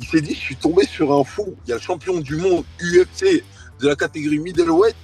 Il s'est dit, je suis tombé sur un fou. Il y a le champion du monde UFC de la catégorie middleweight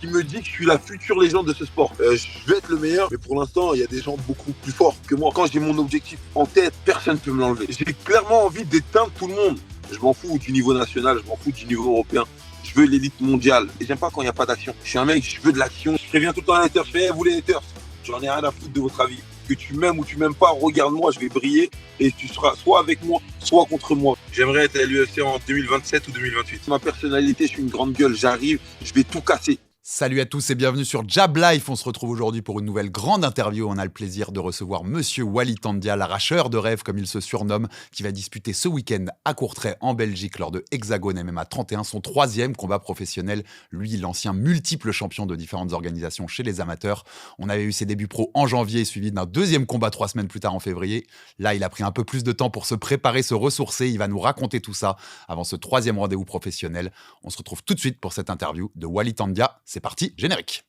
qui me dit que je suis la future légende de ce sport. Je vais être le meilleur, mais pour l'instant, il y a des gens beaucoup plus forts que moi. Quand j'ai mon objectif en tête, personne ne peut me l'enlever. J'ai clairement envie d'éteindre tout le monde. Je m'en fous du niveau national, je m'en fous du niveau européen. Je veux l'élite mondiale. Et j'aime pas quand il n'y a pas d'action. Je suis un mec, je veux de l'action. Je préviens tout le temps les haters. Je fais, vous les haters, j'en ai rien à foutre de votre avis. Que tu m'aimes ou tu m'aimes pas, regarde-moi, je vais briller et tu seras soit avec moi, soit contre moi. J'aimerais être à l'UFC en 2027 ou 2028. Ma personnalité, je suis une grande gueule, j'arrive, je vais tout casser. Salut à tous et bienvenue sur Jab Life. On se retrouve aujourd'hui pour une nouvelle grande interview. On a le plaisir de recevoir Monsieur Wally Tandia, l'arracheur de rêve comme il se surnomme, qui va disputer ce week-end à Courtrai en Belgique lors de Hexagone MMA 31, son 3e combat professionnel. Lui, l'ancien multiple champion de différentes organisations chez les amateurs. On avait eu ses débuts pro en janvier, suivi d'un 2e combat 3 semaines plus tard en février. Là, il a pris un peu plus de temps pour se préparer, se ressourcer. Il va nous raconter tout ça avant ce 3e rendez-vous professionnel. On se retrouve tout de suite pour cette interview de Wally Tandia. C'est parti, générique.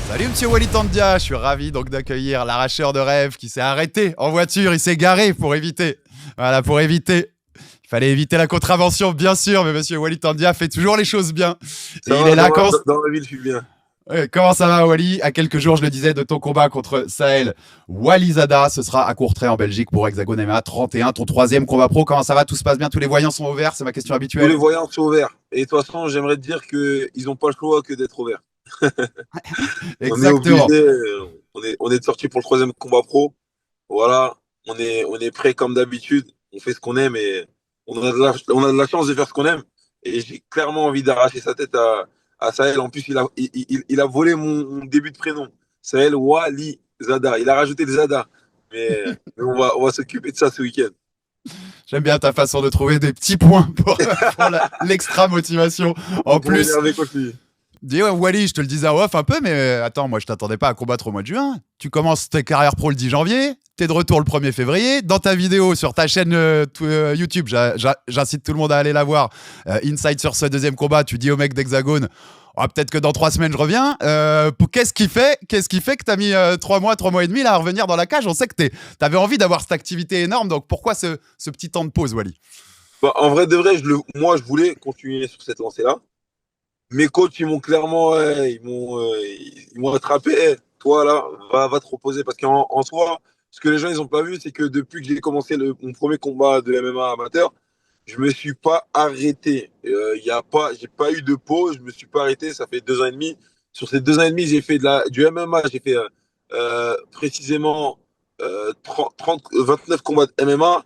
Salut Monsieur Wally Tandia, je suis ravi donc d'accueillir l'arracheur de rêve qui s'est arrêté en voiture, il s'est garé pour éviter. Il fallait éviter la contravention bien sûr, mais Monsieur Wally Tandia fait toujours les choses bien. Et il est là quand dans la ville, je suis bien. Comment ça va Wally? À quelques jours, je le disais, de ton combat contre Sahel Walizada, ce sera à Courtrai en Belgique pour Hexagone MMA 31, ton 3e combat pro. Comment ça va? Tout se passe bien? Tous les voyants sont ouverts? C'est ma question habituelle. Tous les voyants sont ouverts. Et de toute façon, j'aimerais te dire qu'ils n'ont pas le choix que d'être ouverts. Exactement. On est sorti pour le 3e combat pro. Voilà, on est prêt comme d'habitude. On fait ce qu'on aime et on a de la chance de faire ce qu'on aime. Et j'ai clairement envie d'arracher sa tête à Sahel. En plus, il a volé mon début de prénom. Sahel Walizada. Il a rajouté le Zada. Mais on va s'occuper de ça ce week-end. J'aime bien ta façon de trouver des petits points pour l'extra motivation. En plus, dis ouais, Wally, je te le disais en off un peu, mais attends, moi je t'attendais pas à combattre au mois de juin. Tu commences tes carrières pro le 10 janvier, t'es de retour le 1er février. Dans ta vidéo sur ta chaîne YouTube, j'incite tout le monde à aller la voir. Inside sur ce 2e combat, tu dis au mec d'Hexagone, oh, peut-être que dans 3 semaines je reviens. Qu'est-ce qui fait que t'as mis 3 mois et demi là à revenir dans la cage? On sait que t'avais envie d'avoir cette activité énorme, donc pourquoi ce petit temps de pause, Wally? Bah, en vrai de vrai, moi je voulais continuer sur cette lancée-là. Mes coachs, ils m'ont clairement, ils m'ont attrapé. Toi, là, va te reposer. Parce qu'en soi, ce que les gens, ils n'ont pas vu, c'est que depuis que j'ai commencé mon premier combat de MMA amateur, je me suis pas arrêté. J'ai pas eu de pause, je me suis pas arrêté. Ça fait 2 ans et demi. Sur ces 2 ans et demi, j'ai fait du MMA. J'ai fait précisément 29 combats de MMA,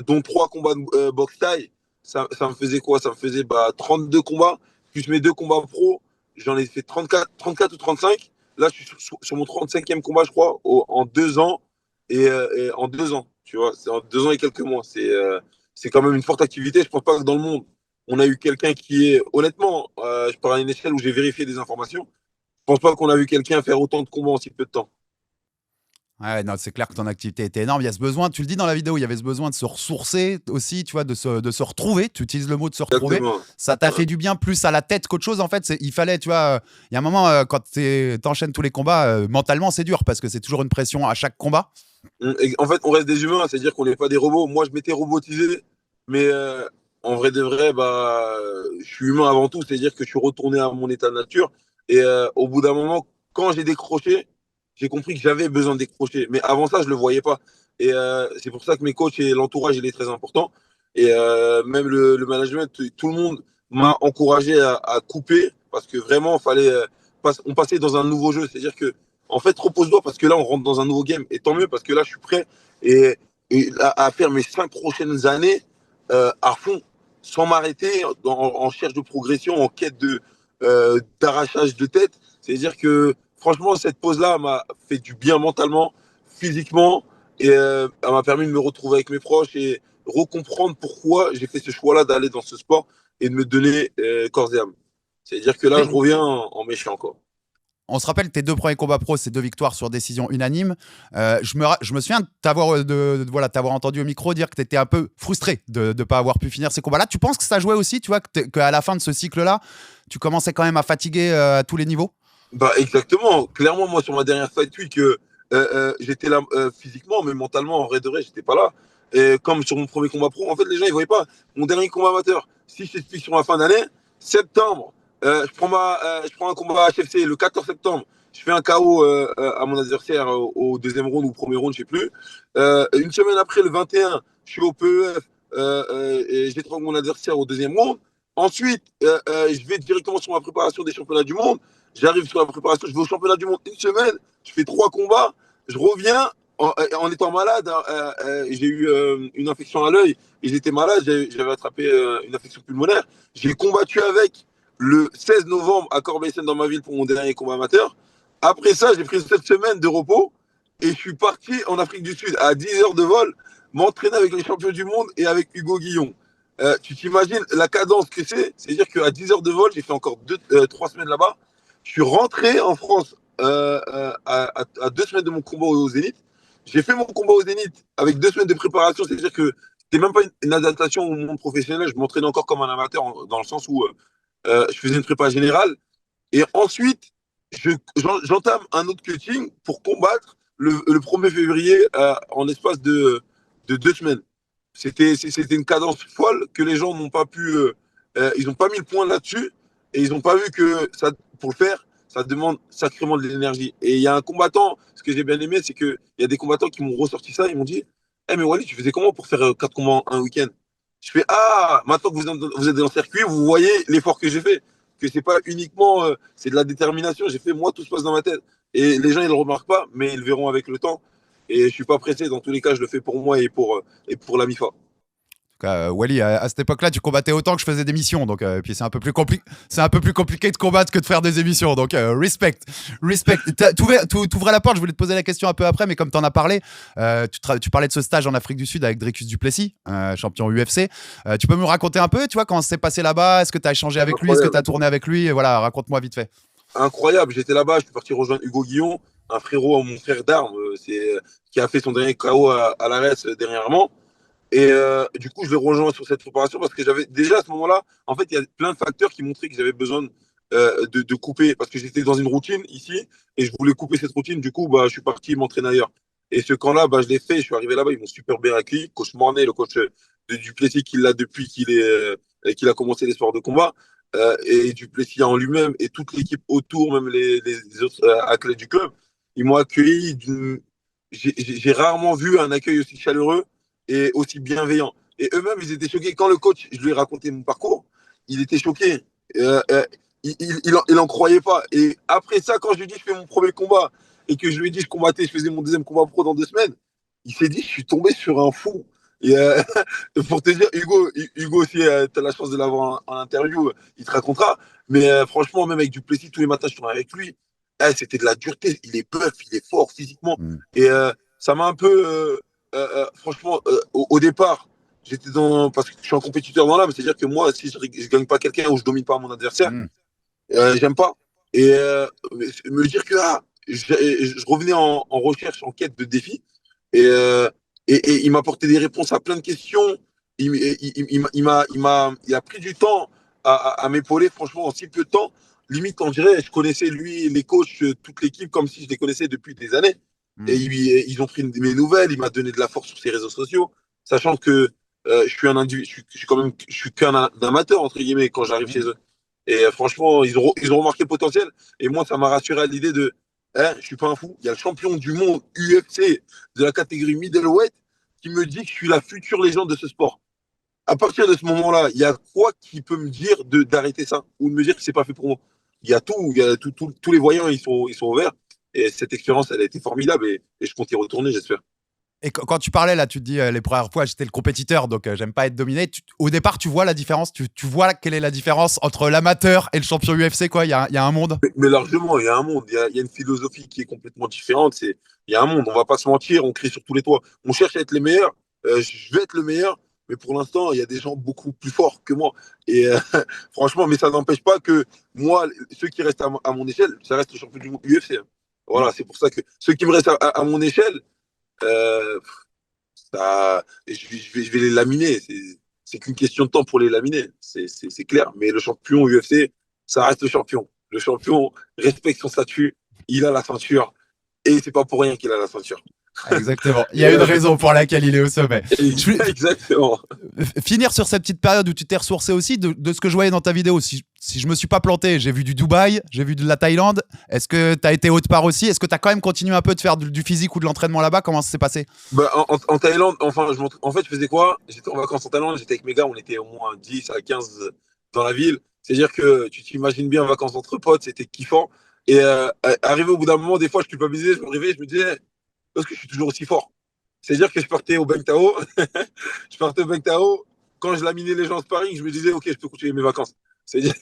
dont 3 combats de boxe thaï. Ça me faisait quoi? Ça me faisait 32 combats. Plus mes 2 combats pro, j'en ai fait 34 ou 35. Là, je suis sur mon 35e combat, je crois, en 2 ans. Et en 2 ans, tu vois, c'est en 2 ans et quelques mois. C'est quand même une forte activité. Je pense pas que dans le monde, on a eu quelqu'un qui est, honnêtement, je parle à une échelle où j'ai vérifié des informations. Je pense pas qu'on a vu quelqu'un faire autant de combats en si peu de temps. Ouais, non, c'est clair que ton activité était énorme. Il y a ce besoin, tu le dis dans la vidéo, il y avait ce besoin de se ressourcer aussi, tu vois, de se retrouver. Tu utilises le mot de se retrouver. Exactement. Ça t'a fait du bien plus à la tête qu'autre chose, en fait. Il fallait, tu vois, il y a un moment, quand t'enchaînes tous les combats, mentalement, c'est dur parce que c'est toujours une pression à chaque combat. En fait, on reste des humains, c'est-à-dire qu'on n'est pas des robots. Moi, je m'étais robotisé, mais en vrai de vrai, je suis humain avant tout, c'est-à-dire que je suis retourné à mon état de nature. Et au bout d'un moment, quand j'ai décroché, j'ai compris que j'avais besoin de décrocher. Mais avant ça, je le voyais pas. Et c'est pour ça que mes coachs et l'entourage, il est très important. Et même le management, tout le monde m'a encouragé à couper parce que vraiment, on passait dans un nouveau jeu. C'est-à-dire que, en fait, repose-toi parce que là, on rentre dans un nouveau game. Et tant mieux parce que là, je suis prêt et à faire mes 5 prochaines années à fond, sans m'arrêter, en cherche de progression, en quête d'arrachage de tête. C'est-à-dire que franchement, cette pause-là m'a fait du bien mentalement, physiquement, et elle m'a permis de me retrouver avec mes proches et recomprendre pourquoi j'ai fait ce choix-là d'aller dans ce sport et de me donner corps et âme. C'est-à-dire que là, je reviens en méchant, quoi. On se rappelle tes 2 premiers combats pro, c'est 2 victoires sur décision unanime. Je me souviens de t'avoir entendu au micro dire que tu étais un peu frustré de ne pas avoir pu finir ces combats-là. Tu penses que ça jouait aussi, tu vois, qu'à la fin de ce cycle-là, tu commençais quand même à fatiguer à tous les niveaux? Exactement. Clairement, moi, sur ma dernière fight week, j'étais là physiquement, mais mentalement, en vrai de vrai, j'étais pas là. Et comme sur mon premier combat pro, en fait, les gens, ils voyaient pas. Mon dernier combat amateur, si je t'explique sur la fin d'année, septembre, je prends un combat HFC le 14 septembre. Je fais un KO à mon adversaire au deuxième round ou au premier round, je sais plus. Une semaine après, le 21, je suis au PEF et j'étrangle mon adversaire au deuxième round. Ensuite, je vais directement sur ma préparation des championnats du monde. J'arrive sur la préparation, je vais au championnat du monde une semaine, je fais 3 combats, je reviens en étant malade. J'ai eu une infection à l'œil et j'étais malade, j'avais attrapé une infection pulmonaire. J'ai combattu avec le 16 novembre à Corbeil-Essonnes dans ma ville pour mon dernier combat amateur. Après ça, j'ai pris 7 semaines de repos et je suis parti en Afrique du Sud à 10 heures de vol, m'entraîner avec les champions du monde et avec Hugo Guillon. Tu t'imagines la cadence que c'est? C'est-à-dire qu'à 10 heures de vol, j'ai fait encore 3 semaines là-bas. Je suis rentré en France à 2 semaines de mon combat au Zénith. J'ai fait mon combat au Zénith avec 2 semaines de préparation, c'est-à-dire que c'était même pas une adaptation au monde professionnel. Je m'entraînais encore comme un amateur dans le sens où je faisais une prépa générale. Et ensuite, j'entame un autre cutting pour combattre le 1er février en espace de 2 semaines. C'était une cadence folle que les gens n'ont pas pu. Ils n'ont pas mis le point là-dessus et ils n'ont pas vu que ça, pour le faire, ça demande sacrément de l'énergie. Et il y a un combattant, ce que j'ai bien aimé, c'est qu'il y a des combattants qui m'ont ressorti ça. Ils m'ont dit: hey, mais Wally, tu faisais comment pour faire 4 combats en un week-end? Je fais: ah, maintenant que vous êtes dans le circuit, vous voyez l'effort que j'ai fait. Que c'est pas uniquement. C'est de la détermination. J'ai fait, moi, tout se passe dans ma tête. Et les gens, ils ne le remarquent pas, mais ils le verront avec le temps. Et je ne suis pas pressé. Dans tous les cas, je le fais pour moi et pour la MIFA. Wally, à cette époque-là, tu combattais autant que je faisais des missions, donc puis c'est un peu plus compliqué de combattre que de faire des émissions, donc respect. T'ouvrais la porte, je voulais te poser la question un peu après, mais comme t'en as parlé, tu parlais de ce stage en Afrique du Sud avec Dricus du Plessis, champion UFC. Tu peux me raconter un peu, tu vois, comment ça s'est passé là-bas? Est-ce que t'as échangé avec lui? Est-ce que t'as tourné avec lui? Et voilà, raconte-moi vite fait. Incroyable, j'étais là-bas, je suis parti rejoindre Hugo Guillon, un frérot, mon frère d'armes, qui a fait son dernier KO à l'ARES dernièrement. Et du coup, je l'ai rejoint sur cette préparation parce que j'avais déjà à ce moment-là, en fait, il y a plein de facteurs qui montraient que j'avais besoin de couper parce que j'étais dans une routine ici et je voulais couper cette routine. Du coup, bah, je suis parti m'entraîner ailleurs. Et ce camp-là, bah, je l'ai fait. Je suis arrivé là-bas, ils m'ont super bien accueilli. Coach Mornay, le coach de Duplessis, qui l'a depuis qu'il a commencé les sports de combat. Et Duplessis en lui-même et toute l'équipe autour, même les autres athlètes du club, ils m'ont accueilli. J'ai rarement vu un accueil aussi chaleureux et aussi bienveillant. Et eux-mêmes, ils étaient choqués. Quand le coach, je lui ai raconté mon parcours, il était choqué. Euh, euh, il en croyait pas. Et après ça, quand je lui ai dit je fais mon premier combat et que je lui ai dit je combattais, je faisais mon deuxième combat pro dans 2 semaines, il s'est dit je suis tombé sur un fou. Et pour te dire, Hugo aussi, tu as la chance de l'avoir en interview, il te racontera. Mais franchement, même avec Duplessis, tous les matins, je tournais avec lui. C'était de la dureté. Il est bœuf, il est fort physiquement. Mm. Et ça m'a un peu franchement, au départ, j'étais dans. Parce que je suis un compétiteur dans l'âme, c'est-à-dire que moi, si je gagne pas quelqu'un ou je domine pas mon adversaire, Mm. j'aime pas. Et me dire que je revenais en recherche, en quête de défis, et, et il m'a apporté des réponses à plein de questions. Il a pris du temps à m'épauler, franchement, en si peu de temps. Limite, on dirait, je connaissais lui, les coachs, toute l'équipe, comme si je les connaissais depuis des années. Et Mm. ils ont pris mes nouvelles, il m'a donné de la force sur ses réseaux sociaux, sachant que je suis un individu, je suis quand même, je suis qu'un amateur entre guillemets quand j'arrive chez Mm. eux. Et franchement, ils ont remarqué le potentiel. Et moi, ça m'a rassuré à l'idée de, hein, je suis pas un fou. Il y a le champion du monde UFC de la catégorie middleweight qui me dit que je suis la future légende de ce sport. À partir de ce moment-là, il y a quoi qui peut me dire d'arrêter ça ou de me dire que c'est pas fait pour moi? Il y a tous les voyants, ils sont ouverts. Et cette expérience, elle a été formidable et je compte y retourner, j'espère. Et quand tu parlais là, tu te dis les premières fois j'étais le compétiteur, donc j'aime pas être dominé. Au départ, tu vois la différence, tu vois quelle est la différence entre l'amateur et le champion UFC, quoi. Il y a un monde. Mais largement, il y a un monde, il y a une philosophie qui est complètement différente. Il y a un monde, on va pas se mentir, on crie sur tous les toits. On cherche à être les meilleurs, je vais être le meilleur, mais pour l'instant, il y a des gens beaucoup plus forts que moi. Et franchement, mais ça n'empêche pas que moi, ceux qui restent à mon échelle, ça reste le champion du monde UFC, hein. Mm. Voilà, c'est pour ça que ceux qui me restent à mon échelle, euh, je vais les laminer. C'est qu'une question de temps pour les laminer. C'est clair. Mais le champion UFC, ça reste le champion. Le champion respecte son statut. Il a la ceinture. Et c'est pas pour rien qu'il a la ceinture. Exactement. Il y a une raison pour laquelle il est au sommet. Exactement. Finir sur cette petite période où tu t'es ressourcé aussi de ce que je voyais dans ta vidéo. Si je me suis pas planté, j'ai vu du Dubaï, j'ai vu de la Thaïlande. Est-ce que tu as été autre part aussi? Est-ce que tu as quand même continué un peu de faire du physique ou de l'entraînement là-bas? Comment ça s'est passé? Bah, en Thaïlande, enfin, en fait, je faisais quoi? J'étais en vacances en Thaïlande, j'étais avec mes gars, on était au moins 10 à 15 dans la ville. C'est-à-dire que tu t'imagines bien en vacances entre potes, c'était kiffant. Et arrivé au bout d'un moment, des fois, je culpabilisais, je me réveillais, je me disais, parce que je suis toujours aussi fort. C'est-à-dire que je partais au Bang Tao, je partais au Bang Tao, quand je laminais les gens en sparring, je me disais, ok, je peux continuer mes vacances. C'est-à-dire,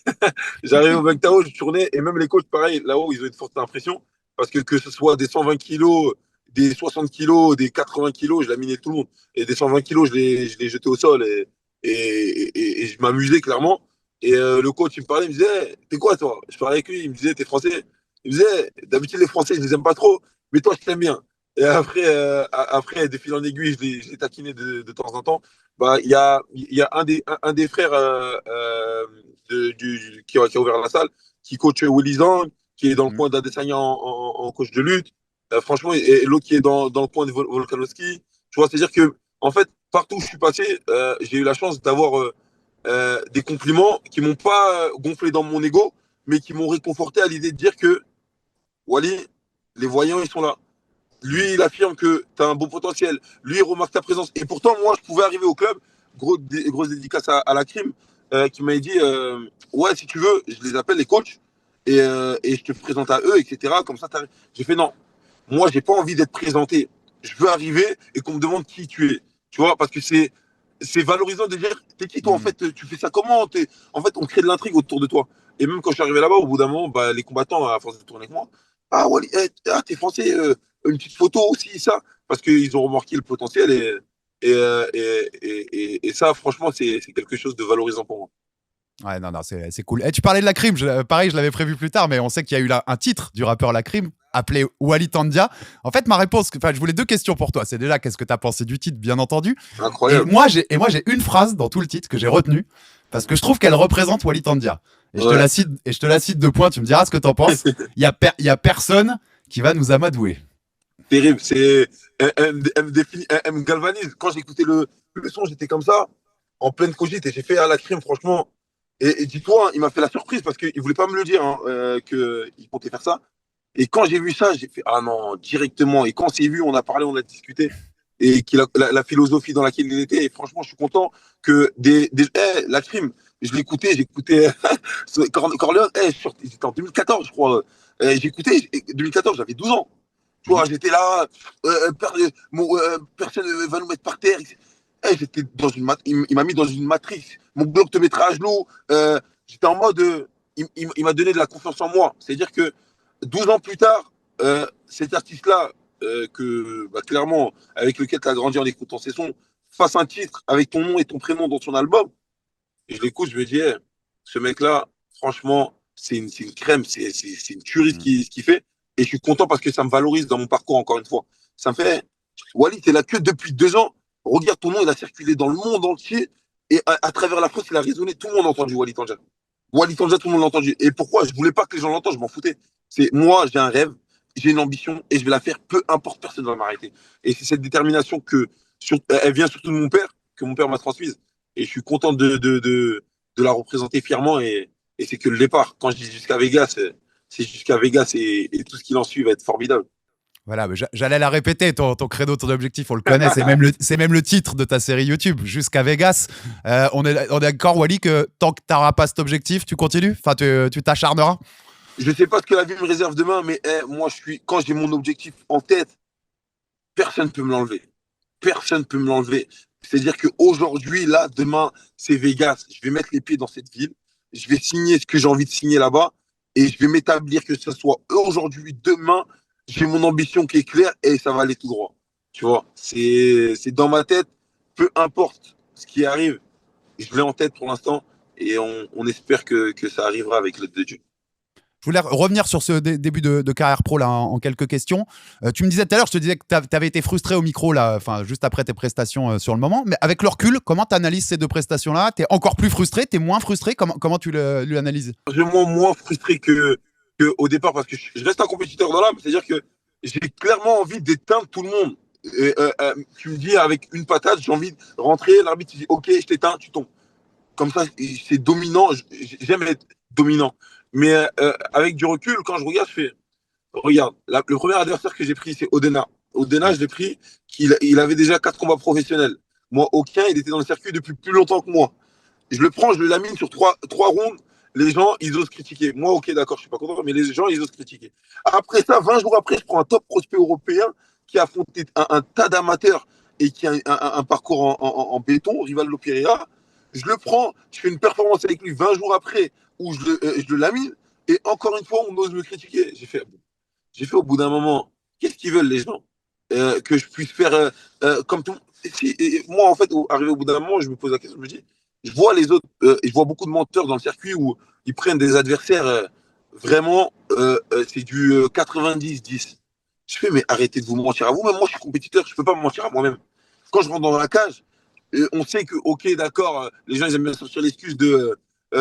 j'arrivais au Bang Tao, je tournais, et même les coachs, pareil, là-haut, ils ont une forte impression, parce que ce soit des 120 kilos, des 60 kilos, des 80 kilos, je laminais tout le monde. Et des 120 kilos, je les jetais au sol, et je m'amusais clairement. Et le coach, il me parlait, il me disait, t'es quoi toi? Je parlais avec lui, il me disait, t'es français? Il me disait, d'habitude, les Français, je les aime pas trop, mais toi, je t'aime bien. Et après, de fil en aiguille, je l'ai taquiné de temps en temps. Bah, il y a un des frères qui a ouvert la salle, qui coach Willy Zhang, qui est dans le coin d'Adesanya en coach de lutte. Franchement, et l'autre qui est dans le coin de Volkanovski. Tu vois, c'est-à-dire que, en fait, partout où je suis passé, j'ai eu la chance d'avoir des compliments qui m'ont pas gonflé dans mon ego, mais qui m'ont réconforté à l'idée de dire que, Wally, les voyants, ils sont là. Lui, il affirme que tu as un bon potentiel. Lui, il remarque ta présence. Et pourtant, moi, je pouvais arriver au club, grosse dédicace à la crime, qui m'a dit ouais, si tu veux, je les appelle les coachs et je te présente à eux, etc. Comme ça, j'ai fait non. Moi, j'ai pas envie d'être présenté. Je veux arriver et qu'on me demande qui tu es. Tu vois, parce que c'est valorisant de dire t'es qui toi en fait, tu fais ça comment. En fait, on crée de l'intrigue autour de toi. Et même quand je suis arrivé là-bas, au bout d'un moment, bah, les combattants, à force de tourner avec moi, ah, Wally, t'es français, une petite photo aussi, ça, parce qu'ils ont remarqué le potentiel et ça, franchement, c'est quelque chose de valorisant pour moi. Ouais, non, c'est cool. Et tu parlais de la crime, pareil, je l'avais prévu plus tard, mais on sait qu'il y a eu un titre du rappeur La Crime appelé Wally Tandia. En fait, ma réponse, enfin, je voulais deux questions pour toi. C'est déjà, qu'est-ce que tu as pensé du titre, bien entendu. Incroyable. Et moi, j'ai une phrase dans tout le titre que j'ai retenue, parce que je trouve qu'elle représente Wally Tandia. Et je te la cite de points, tu me diras ce que t'en penses. Il y a personne qui va nous amadouer. Terrible, elle me galvanise. Quand j'écoutais le son, j'étais comme ça, en pleine cogite, et j'ai fait à La Crime, franchement. Et dis-toi, il m'a fait la surprise parce qu'il voulait pas me le dire qu'il comptait faire ça. Et quand j'ai vu ça, j'ai fait ah non, directement. Et quand on s'est vu, on a parlé, on a discuté. Et la philosophie dans laquelle il était. Et franchement, je suis content que La Crime, j'écoutais Corleone, c'était en 2014, je crois. J'écoutais, 2014, j'avais 12 ans. Tu vois, j'étais là, personne ne va nous mettre par terre. J'étais dans il m'a mis dans une matrice. Mon blog te mettra à genoux. J'étais en mode, il m'a donné de la confiance en moi. C'est-à-dire que 12 ans plus tard, cet artiste-là, clairement, avec lequel tu as grandi en écoutant ses sons, fasse un titre avec ton nom et ton prénom dans son album, et je l'écoute, je me dis, ce mec-là, franchement, c'est une crème, c'est une tuerie ce qu'il fait. Et je suis content parce que ça me valorise dans mon parcours, encore une fois. Ça me fait, Wally, t'es là que depuis 2 ans. Regarde, ton nom, il a circulé dans le monde entier. Et à travers la France, il a résonné. Tout le monde a entendu Wally Tandja. Wally Tandja, tout le monde l'a entendu. Et pourquoi? Je voulais pas que les gens l'entendent, je m'en foutais. C'est moi, j'ai un rêve, j'ai une ambition et je vais la faire, peu importe, personne ne va m'arrêter. Et c'est cette détermination elle vient surtout de mon père, que mon père m'a transmise. Et je suis content de la représenter fièrement. Et c'est que le départ. Quand je dis jusqu'à Vegas, c'est jusqu'à Vegas et tout ce qui en suit va être formidable. Voilà, j'allais la répéter, ton credo, ton objectif, on le connaît, c'est même le titre de ta série YouTube, Jusqu'à Vegas. On est d'accord, Wally, que tant que tu n'auras pas cet objectif, tu continues? Enfin, tu t'acharneras? Je ne sais pas ce que la vie me réserve demain, mais moi, quand j'ai mon objectif en tête, personne ne peut me l'enlever. Personne ne peut me l'enlever. C'est-à-dire qu'aujourd'hui, là, demain, c'est Vegas. Je vais mettre les pieds dans cette ville. Je vais signer ce que j'ai envie de signer là-bas. Et je vais m'établir que ce soit aujourd'hui, demain. J'ai mon ambition qui est claire et ça va aller tout droit. Tu vois, c'est dans ma tête. Peu importe ce qui arrive, je l'ai en tête pour l'instant. Et on espère que ça arrivera avec l'aide de Dieu. Je voulais revenir sur ce début de carrière pro là en quelques questions. Tu me disais tout à l'heure, je te disais que tu avais été frustré au micro là, enfin juste après tes prestations sur le moment. Mais avec le recul, comment tu analyses ces deux prestations là? T'es encore plus frustré? T'es moins frustré? Comment tu l'analyses? Vraiment moins frustré que au départ parce que je reste un compétiteur dans l'âme. C'est-à-dire que j'ai clairement envie d'éteindre tout le monde. Tu me dis avec une patate, j'ai envie de rentrer, l'arbitre dit ok, je t'éteins, tu tombes. Comme ça, c'est dominant. J'aime être dominant. Mais avec du recul, quand je regarde, je fais regarde, le premier adversaire que j'ai pris, c'est Odena. Odena, je l'ai pris, il avait déjà 4 combats professionnels. Moi, aucun, il était dans le circuit depuis plus longtemps que moi. Je le prends, je le lamine sur trois rounds. Les gens, ils osent critiquer. Moi, ok, d'accord, je suis pas content, mais les gens, ils osent critiquer. Après ça, 20 jours après, je prends un top prospect européen qui a affronté un tas d'amateurs et qui a un parcours en béton, Rivaldo Pereira. Je le prends, je fais une performance avec lui 20 jours après où je le lamine. Et encore une fois, on ose me critiquer. J'ai fait au bout d'un moment, qu'est-ce qu'ils veulent les gens que je puisse faire comme tout. Moi, en fait, arrivé au bout d'un moment, je me pose la question, je me dis, je vois les autres, je vois beaucoup de menteurs dans le circuit où ils prennent des adversaires vraiment, c'est du 90-10. Je fais, mais arrêtez de vous mentir à vous. Même moi, je suis compétiteur, je ne peux pas me mentir à moi-même. Quand je rentre dans la cage, on sait que, ok, d'accord, les gens ils aiment bien sortir l'excuse de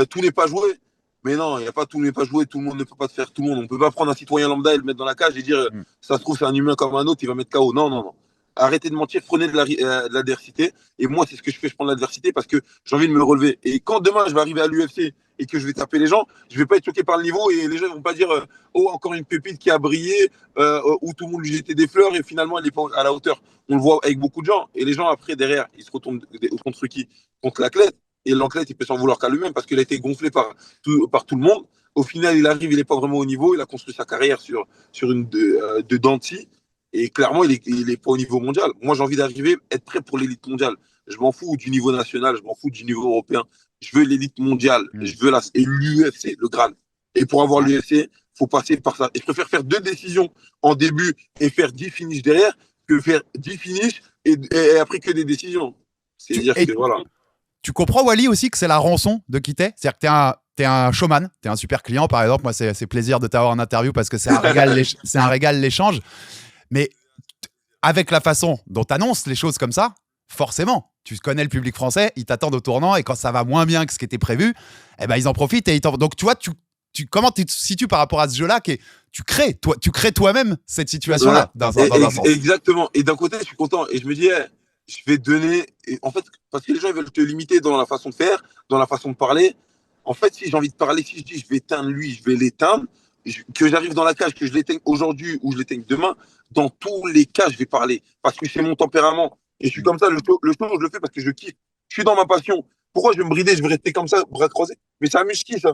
tout n'est pas joué. Mais non, il n'y a pas tout n'est pas joué, tout le monde ne peut pas te faire tout le monde. On ne peut pas prendre un citoyen lambda et le mettre dans la cage et dire Mm. ça se trouve, c'est un humain comme un autre, il va mettre KO. Non, non, non. Arrêtez de mentir, prenez de l'adversité. Et moi, c'est ce que je fais, je prends de l'adversité parce que j'ai envie de me relever. Et quand demain, je vais arriver à l'UFC et que je vais taper les gens, je ne vais pas être choqué par le niveau et les gens ne vont pas dire oh, encore une pépite qui a brillé, où tout le monde lui jetait des fleurs et finalement, elle n'est pas à la hauteur. On le voit avec beaucoup de gens. Et les gens, après, derrière, ils se retournent contre qui? Contre l'athlète. Et l'athlète, il peut s'en vouloir qu'à lui-même parce qu'il a été gonflé par tout le monde. Au final, il arrive, il n'est pas vraiment au niveau. Il a construit sa carrière sur une de dents de scie. Et clairement, il est pas au niveau mondial. Moi, j'ai envie d'arriver, être prêt pour l'élite mondiale. Je m'en fous du niveau national, je m'en fous du niveau européen. Je veux l'élite mondiale. Mm. Et l'UFC, le Graal. Et pour avoir Ouais. l'UFC, faut passer par ça. Et je préfère faire 2 décisions en début et faire 10 finishes derrière que faire 10 finishes et après que des décisions. Tu, C'est-à-dire et que voilà. tu comprends, Wally, aussi que c'est la rançon de quitter. C'est-à-dire que t'es un showman, t'es un super client, par exemple. Moi, c'est plaisir de t'avoir en interview parce que c'est un régal l'échange. Mais avec la façon dont t'annonces les choses comme ça, forcément, tu connais le public français, ils t'attendent au tournant et quand ça va moins bien que ce qui était prévu, eh ben ils en profitent et donc tu vois, comment tu te situes par rapport à ce jeu-là tu crées toi-même cette situation-là Voilà. dans un sens. Exactement. Et d'un côté, je suis content. Et je me dis, je vais donner. Et en fait, parce que les gens ils veulent te limiter dans la façon de faire, dans la façon de parler. En fait, si j'ai envie de parler, si je dis je vais éteindre lui, je vais l'éteindre, que j'arrive dans la cage, que je l'éteigne aujourd'hui ou je l'éteigne demain, dans tous les cas, je vais parler. Parce que c'est mon tempérament. Et je suis comme ça. Le show, je le fais parce que je kiffe. Je suis dans ma passion. Pourquoi je vais me brider, je vais rester comme ça, bras croisés? Mais ça amuse qui, ça?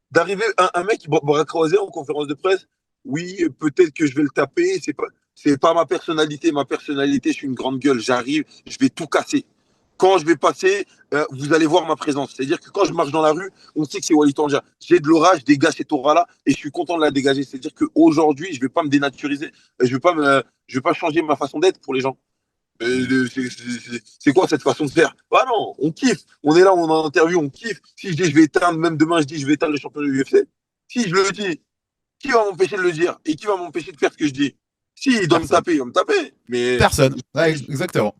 D'arriver un mec, bras croisés en conférence de presse, oui, peut-être que je vais le taper. C'est pas ma personnalité. Ma personnalité, je suis une grande gueule. J'arrive, je vais tout casser. Quand je vais passer, vous allez voir ma présence. C'est-à-dire que quand je marche dans la rue, on sait que c'est Wally Tandja. J'ai de l'aura, je dégage cette aura-là et je suis content de la dégager. C'est-à-dire qu'aujourd'hui, je ne vais pas me dénaturiser. Je vais pas changer ma façon d'être pour les gens. C'est quoi cette façon de faire? Ah non, on kiffe. On est là, on est en interview, on kiffe. Si je dis je vais éteindre, même demain je dis je vais éteindre le champion de l'UFC, si je le dis, qui va m'empêcher de le dire et qui va m'empêcher de faire ce que je dis? Si il doit me Personne. taper, il va me taper. Mais Personne. Ouais, exactement.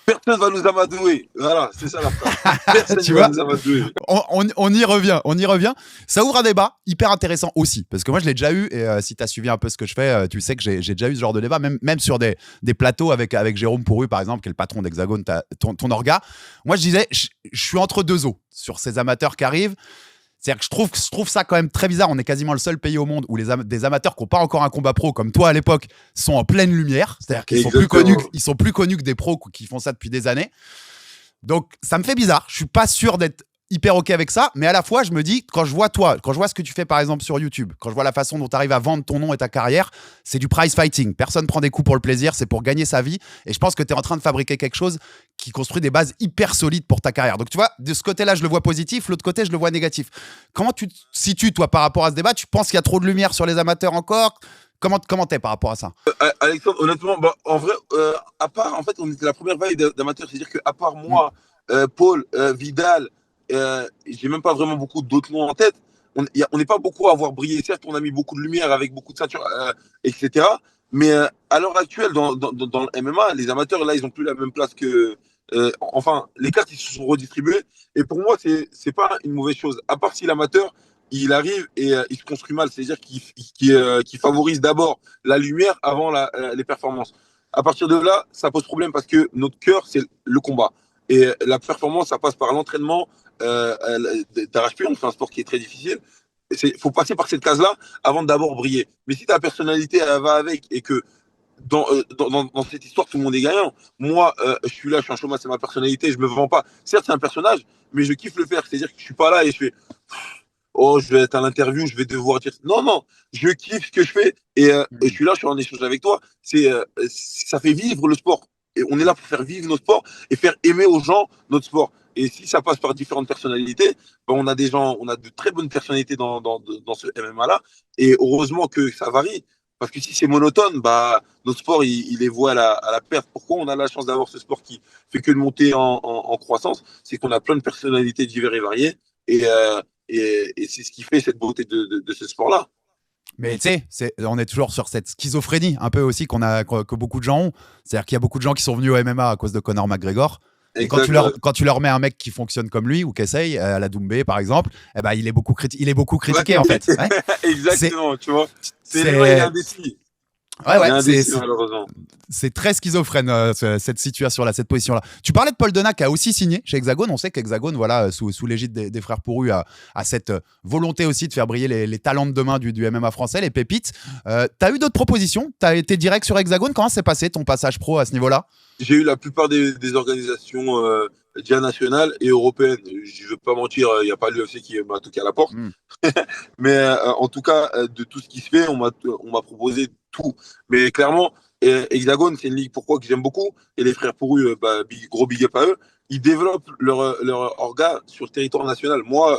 personne va nous amadouer. Voilà, c'est ça la phrase. Personne Tu ne va vois, nous amadouer. on y revient, on y revient. Ça ouvre un débat hyper intéressant aussi, parce que moi je l'ai déjà eu, et si tu as suivi un peu ce que je fais, tu sais que j'ai déjà eu ce genre de débat, même sur des plateaux avec Jérôme Pourru, par exemple, qui est le patron d'Hexagone, ton orga. Moi je disais, je suis entre deux eaux sur ces amateurs qui arrivent. C'est-à-dire que je trouve ça quand même très bizarre. On est quasiment le seul pays au monde où des amateurs qui n'ont pas encore un combat pro, comme toi à l'époque, sont en pleine lumière. C'est-à-dire qu'ils sont plus connus que des pros qui font ça depuis des années. Donc ça me fait bizarre. Je suis pas sûr d'être hyper ok avec ça, mais à la fois je me dis, quand je vois ce que tu fais par exemple sur YouTube, quand je vois la façon dont tu arrives à vendre ton nom et ta carrière, c'est du prize fighting. Personne prend des coups pour le plaisir, c'est pour gagner sa vie. Et je pense que tu es en train de fabriquer quelque chose qui construit des bases hyper solides pour ta carrière. Donc tu vois, de ce côté-là, je le vois positif, l'autre côté, je le vois négatif. Comment tu te situes, toi, par rapport à ce débat? Tu penses qu'il y a trop de lumière sur les amateurs encore? Comment t'es par rapport à ça? Alexandre, honnêtement, bah, en vrai, à part, en fait, on était la première vague d'amateurs, c'est-à-dire qu'à part Mm. moi, Paul, Vidal, j'ai même pas vraiment beaucoup d'autres noms en tête. On n'est pas beaucoup à avoir brillé. Certes, on a mis beaucoup de lumière avec beaucoup de ceintures, etc. Mais à l'heure actuelle, dans le MMA, les amateurs, là, ils ont plus la même place que. Enfin, les cartes, ils se sont redistribuées. Et pour moi, c'est pas une mauvaise chose. À part si l'amateur il arrive et il se construit mal. C'est-à-dire qu'il favorise d'abord la lumière avant les performances. À partir de là, ça pose problème parce que notre cœur, c'est le combat. Et la performance, ça passe par l'entraînement d'arrache-pied. On fait un sport qui est très difficile. Il faut passer par cette case-là avant d'abord briller. Mais si ta personnalité elle va avec et que dans cette histoire, tout le monde est gagnant. Moi, je suis là, je suis un chômage, c'est ma personnalité, je me vends pas. Certes, c'est un personnage, mais je kiffe le faire. C'est-à-dire que je suis pas là et je fais oh, je vais être à l'interview, je vais devoir dire non, non, je kiffe ce que je fais et je suis là, je suis en échange avec toi. Ça fait vivre le sport. Et on est là pour faire vivre notre sport et faire aimer aux gens notre sport. Et si ça passe par différentes personnalités, ben on a des gens, on a de très bonnes personnalités dans ce MMA-là. Et heureusement que ça varie. Parce que si c'est monotone, bah, notre sport, il est voué à la perte. Pourquoi on a la chance d'avoir ce sport qui fait que de monter en croissance? C'est qu'on a plein de personnalités diverses et variées. Et, euh, et c'est ce qui fait cette beauté de ce sport-là. Mais tu sais, on est toujours sur cette schizophrénie un peu aussi que beaucoup de gens ont. C'est-à-dire qu'il y a beaucoup de gens qui sont venus au MMA à cause de Conor McGregor. Et quand tu leur mets un mec qui fonctionne comme lui ou qui essaye, à la Doumbé par exemple, eh ben, il est beaucoup critiqué ouais. en fait. Ouais. Exactement, tu vois. C'est indécis. Ouais, malheureusement. C'est très schizophrène cette situation-là, cette position-là. Tu parlais de Paul Denat qui a aussi signé chez Hexagone. On sait qu'Hexagone, voilà, sous l'égide des frères Pourru, a cette volonté aussi de faire briller les talents de demain du MMA français, les pépites. T'as eu d'autres propositions? T'as été direct sur Hexagone? Comment s'est passé ton passage pro à ce niveau-là? J'ai eu la plupart des organisations déjà nationales et européennes. Je ne veux pas mentir, il n'y a pas l'UFC qui m'a toqué à la porte. Mais en tout cas, de tout ce qui se fait, on m'a proposé tout. Mais clairement, Hexagone, c'est une ligue pourquoi que j'aime beaucoup. Et les frères Pourru, gros big up à eux, ils développent leur orga sur le territoire national. Moi,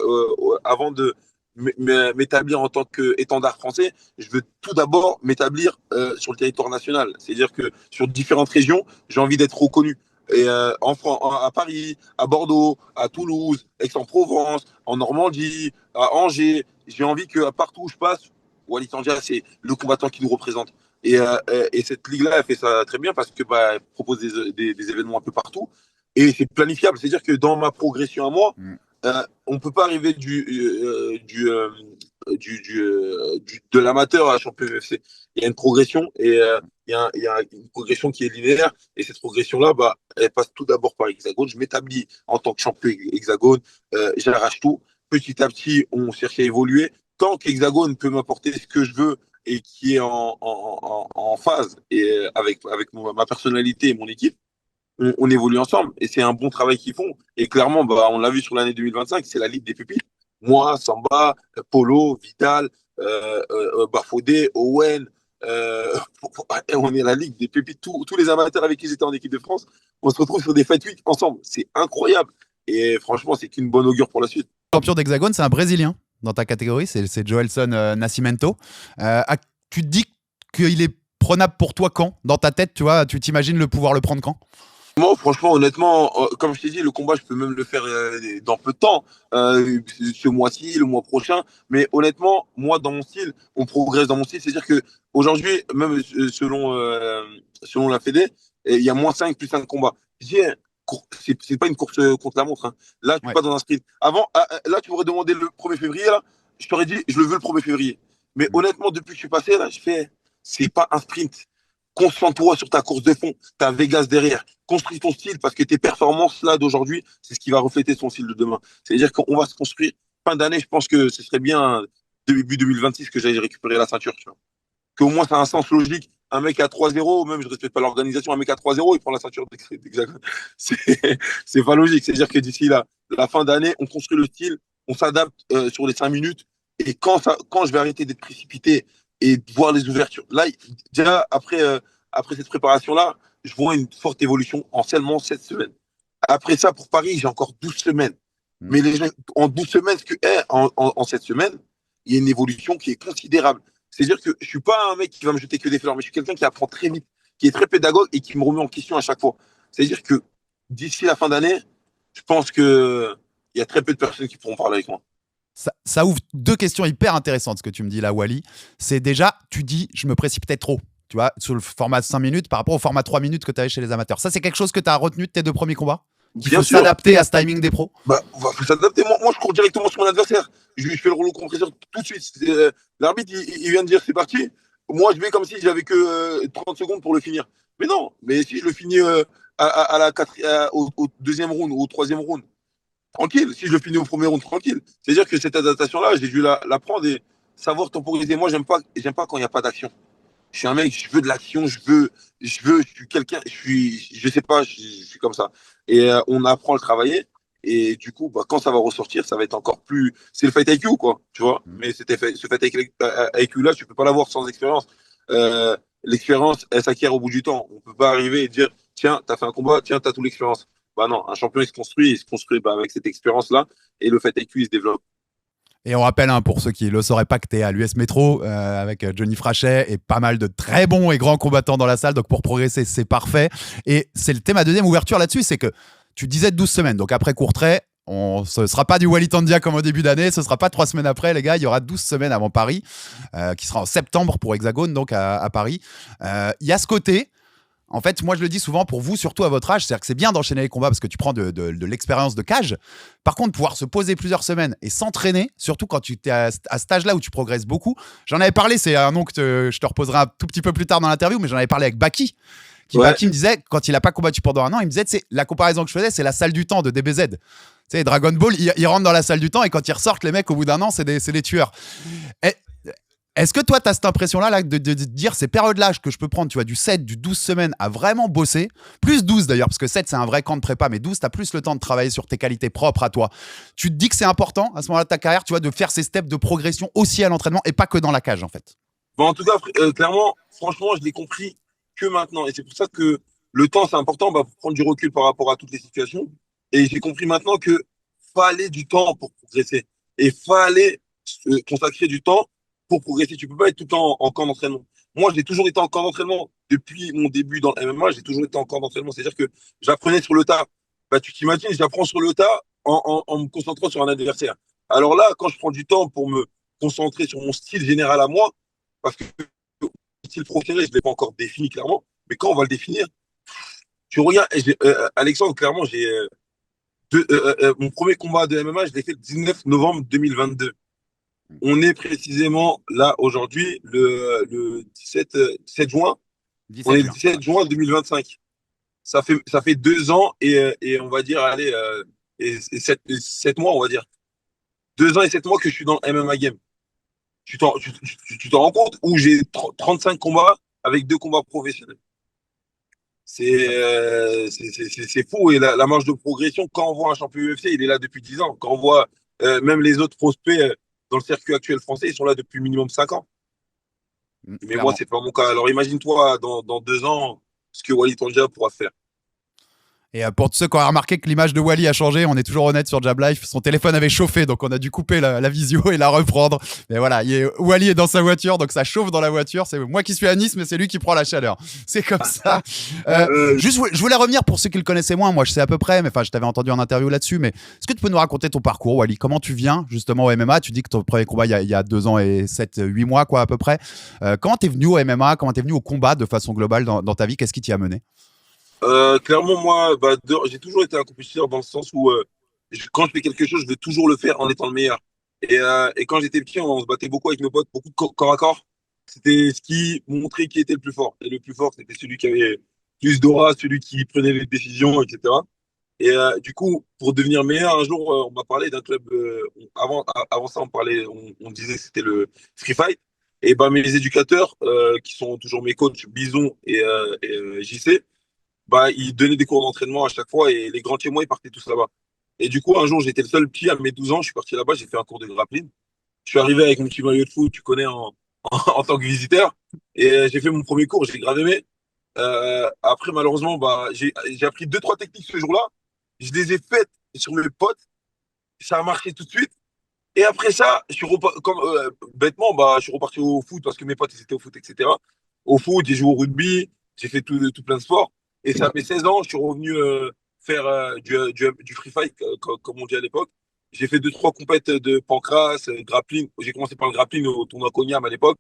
avant de m'établir en tant qu'étendard français, je veux tout d'abord m'établir sur le territoire national. C'est-à-dire que sur différentes régions, j'ai envie d'être reconnu. Et à Paris, à Bordeaux, à Toulouse, Aix-en-Provence, en Normandie, à Angers, j'ai envie que partout où je passe, Walid Tangia, c'est le combattant qui nous représente. Et cette ligue-là, elle fait ça très bien parce que elle propose des événements un peu partout. Et c'est planifiable. C'est-à-dire que dans ma progression à moi, on ne peut pas arriver de l'amateur à la champion UFC. Il y a une progression et il y a une progression qui est linéaire. Et cette progression-là, elle passe tout d'abord par Hexagone. Je m'établis en tant que champion Hexagone. J'arrache tout. Petit à petit, on cherche à évoluer. Tant qu'Hexagone peut m'apporter ce que je veux et qui est en phase et avec ma personnalité et mon équipe, on évolue ensemble et c'est un bon travail qu'ils font. Et clairement, on l'a vu sur l'année 2025, c'est la Ligue des pépites. Moi, Samba, Polo, Vital, Bafodé, Owen, on est la Ligue des pépites. Tous les amateurs avec qui j'étais en équipe de France, on se retrouve sur des Fight Week ensemble. C'est incroyable. Et franchement, c'est qu'une bonne augure pour la suite. Le champion d'Hexagone, c'est un Brésilien dans ta catégorie, c'est Joelson Nascimento. Tu te dis qu'il est prenable pour toi quand? Dans ta tête, tu vois, tu t'imagines pouvoir le prendre quand? Moi, franchement, honnêtement, comme je t'ai dit, le combat, je peux même le faire dans peu de temps, ce mois-ci, le mois prochain. Mais honnêtement, moi, dans mon style, on progresse dans mon style. C'est-à-dire que aujourd'hui, même selon la Fédé, il y a -5 plus 5 combats. C'est pas une course contre la montre. Hein. Là, tu es pas dans un sprint. Là, tu m'aurais demandé le 1er février, là, je t'aurais dit, je le veux le 1er février. Mais honnêtement, depuis que je suis passé, là, c'est pas un sprint. Concentre-toi sur ta course de fond, ta Vegas derrière. Construis ton style parce que tes performances là d'aujourd'hui, c'est ce qui va refléter ton style de demain. C'est-à-dire qu'on va se construire. Fin d'année, je pense que ce serait bien début 2026 que j'aille récupérer la ceinture. Tu vois. Qu'au moins, ça a un sens logique. Un mec à 3-0, même je ne respecte pas l'organisation, un mec à 3-0, il prend la ceinture d'Hexagone. C'est pas logique. C'est-à-dire que d'ici là, la fin d'année, on construit le style, on s'adapte sur les 5 minutes. Et quand je vais arrêter d'être précipité et de voir les ouvertures. Là, déjà, après cette préparation-là, je vois une forte évolution en seulement 7 semaines. Après ça, pour Paris, j'ai encore 12 semaines. Mais les gens, en 12 semaines, en 7 semaines, il y a une évolution qui est considérable. C'est-à-dire que je ne suis pas un mec qui va me jeter que des fleurs, mais je suis quelqu'un qui apprend très vite, qui est très pédagogue et qui me remet en question à chaque fois. C'est-à-dire que d'ici la fin d'année, je pense qu'il y a très peu de personnes qui pourront parler avec moi. Ça ouvre deux questions hyper intéressantes, ce que tu me dis là, Wally. C'est déjà, tu dis, je me précipitais trop, tu vois, sur le format 5 minutes par rapport au format 3 minutes que tu avais chez les amateurs. Ça, c'est quelque chose que tu as retenu de tes 2 premiers combats? Il faut s'adapter à ce timing des pros? Faut s'adapter. Moi, je cours directement sur mon adversaire. je fais le rouleau compresseur tout de suite. L'arbitre, il vient de dire c'est parti. Moi, je vais comme si j'avais que 30 secondes pour le finir. Mais non, mais si je le finis à la au deuxième round ou au troisième round, tranquille. Si je le finis au premier round, tranquille. C'est-à-dire que cette adaptation-là, j'ai dû la prendre et savoir temporiser. Moi, j'aime pas quand il n'y a pas d'action. Je suis un mec, je veux de l'action, je suis quelqu'un, je sais pas, je suis comme ça. Et on apprend à le travailler. Et du coup, bah, quand ça va ressortir, ça va être encore plus. C'est le fight IQ, quoi, tu vois. Mais ce fight IQ-là, tu peux pas l'avoir sans expérience. L'expérience, elle s'acquiert au bout du temps. On peut pas arriver et dire, tiens, t'as fait un combat, tiens, t'as toute l'expérience. Bah non, un champion, il se construit bah, avec cette expérience-là. Et le fight IQ, il se développe. Et on rappelle, hein, pour ceux qui ne le sauraient pas, que tu es à l'US Métro avec Johnny Frachet et pas mal de très bons et grands combattants dans la salle. Donc pour progresser, c'est parfait. Et c'est le thème, ma deuxième ouverture là-dessus, c'est que tu disais 12 semaines. Donc après Courtrai, ce ne sera pas du Walid Tandia comme au début d'année, ce ne sera pas 3 semaines après, les gars. Il y aura 12 semaines avant Paris, qui sera en septembre pour Hexagone, donc à Paris. Il y a ce côté. En fait, moi, je le dis souvent pour vous, surtout à votre âge, c'est-à-dire que c'est bien d'enchaîner les combats parce que tu prends de l'expérience de cage. Par contre, pouvoir se poser plusieurs semaines et s'entraîner, surtout quand tu es à cet âge-là où tu progresses beaucoup. J'en avais parlé, c'est un nom que je te reposerai un tout petit peu plus tard dans l'interview, mais j'en avais parlé avec Baki. Baki me disait, quand il n'a pas combattu pendant un an, il me disait, la comparaison que je faisais, c'est la salle du temps de DBZ. Tu sais, Dragon Ball, ils rentrent dans la salle du temps et quand ils ressortent, les mecs, au bout d'un an, c'est des tueurs. Est-ce que toi, tu as cette impression-là là, de dire ces périodes-là que je peux prendre, tu vois, du 7, du 12 semaines à vraiment bosser, plus 12 d'ailleurs, parce que 7, c'est un vrai camp de prépa, mais 12, tu as plus le temps de travailler sur tes qualités propres à toi. Tu te dis que c'est important, à ce moment-là de ta carrière, tu vois, de faire ces steps de progression aussi à l'entraînement et pas que dans la cage, en fait. Bon, en tout cas, clairement, franchement, je l'ai compris que maintenant. Et c'est pour ça que le temps, c'est important bah, pour prendre du recul par rapport à toutes les situations. Et j'ai compris maintenant que fallait du temps pour progresser. Et fallait consacrer du temps pour progresser. Tu peux pas être tout le temps en camp d'entraînement. Moi, j'ai toujours été en camp d'entraînement. Depuis mon début dans le MMA, j'ai toujours été en camp d'entraînement. C'est-à-dire que j'apprenais sur le tas. Bah, tu t'imagines, j'apprends sur le tas en me concentrant sur un adversaire. Alors là, quand je prends du temps pour me concentrer sur mon style général à moi, parce que mon style professionnel, je ne l'ai pas encore défini clairement, mais quand on va le définir, tu regardes, Alexandre, clairement, mon premier combat de MMA, je l'ai fait le 19 novembre 2022. On est précisément là aujourd'hui, le 17 juin. 17 On est le juin. 17 juin 2025. Ça fait 2 ans et on va dire, allez, et 7 mois, on va dire. 2 ans et 7 mois que je suis dans le MMA game. Tu t'en rends compte où j'ai 35 combats avec 2 combats professionnels. C'est fou. Et la marge de progression, quand on voit un champion UFC, il est là depuis 10 ans. Quand on voit même les autres prospects dans le circuit actuel français, ils sont là depuis minimum 5 ans. Mais moi, Clairement. c'est pas mon cas. Alors imagine-toi dans 2 ans ce que Walid Tangia pourra faire. Et pour ceux qui ont remarqué que l'image de Wally a changé, on est toujours honnête sur Jab Life. Son téléphone avait chauffé, donc on a dû couper la visio et la reprendre. Mais voilà, Wally est dans sa voiture, donc ça chauffe dans la voiture. C'est moi qui suis à Nice, mais c'est lui qui prend la chaleur. C'est comme ça. Juste, je voulais revenir pour ceux qui le connaissaient moins. Moi, je sais à peu près, mais enfin, je t'avais entendu en interview là-dessus. Mais est-ce que tu peux nous raconter ton parcours, Wally? Comment tu viens justement au MMA? Tu dis que ton premier combat il y a 2 ans et 7-8 mois, quoi, à peu près. Comment t'es venu au MMA? Comment t'es venu au combat de façon globale dans ta vie? Qu'est-ce qui t'y a mené? Clairement, moi, bah, j'ai toujours été un compétiteur dans le sens où quand je fais quelque chose, je veux toujours le faire en étant le meilleur. Et quand j'étais petit, on se battait beaucoup avec nos potes, beaucoup de corps à corps. C'était ce qui montrait qui était le plus fort. Et le plus fort, c'était celui qui avait plus d'aura, celui qui prenait les décisions, etc. Et du coup, pour devenir meilleur, un jour, on m'a parlé d'un club. Avant ça, on disait que c'était le Free Fight. Et ben, mes éducateurs, qui sont toujours mes coachs, Bison et JC, bah, ils donnaient des cours d'entraînement à chaque fois et les grands chez moi, ils partaient tous là-bas. Et du coup, un jour, j'étais le seul petit à mes 12 ans, je suis parti là-bas, j'ai fait un cours de grappling. Je suis arrivé avec mon petit maillot de foot, tu connais, en tant que visiteur. Et j'ai fait mon premier cours, j'ai grave aimé. Après, malheureusement, bah, j'ai appris 2, 3 techniques ce jour-là. Je les ai faites sur mes potes. Ça a marché tout de suite. Et après ça, comme, bêtement, bah, je suis reparti au foot parce que mes potes, ils étaient au foot, etc. Au foot, j'ai joué au rugby, j'ai fait tout plein de sports. Et ça fait 16 ans, je suis revenu faire du free fight, comme on dit à l'époque. J'ai fait 2, 3 compètes de pancras, grappling. J'ai commencé par le grappling au tournoi Cognam à l'époque.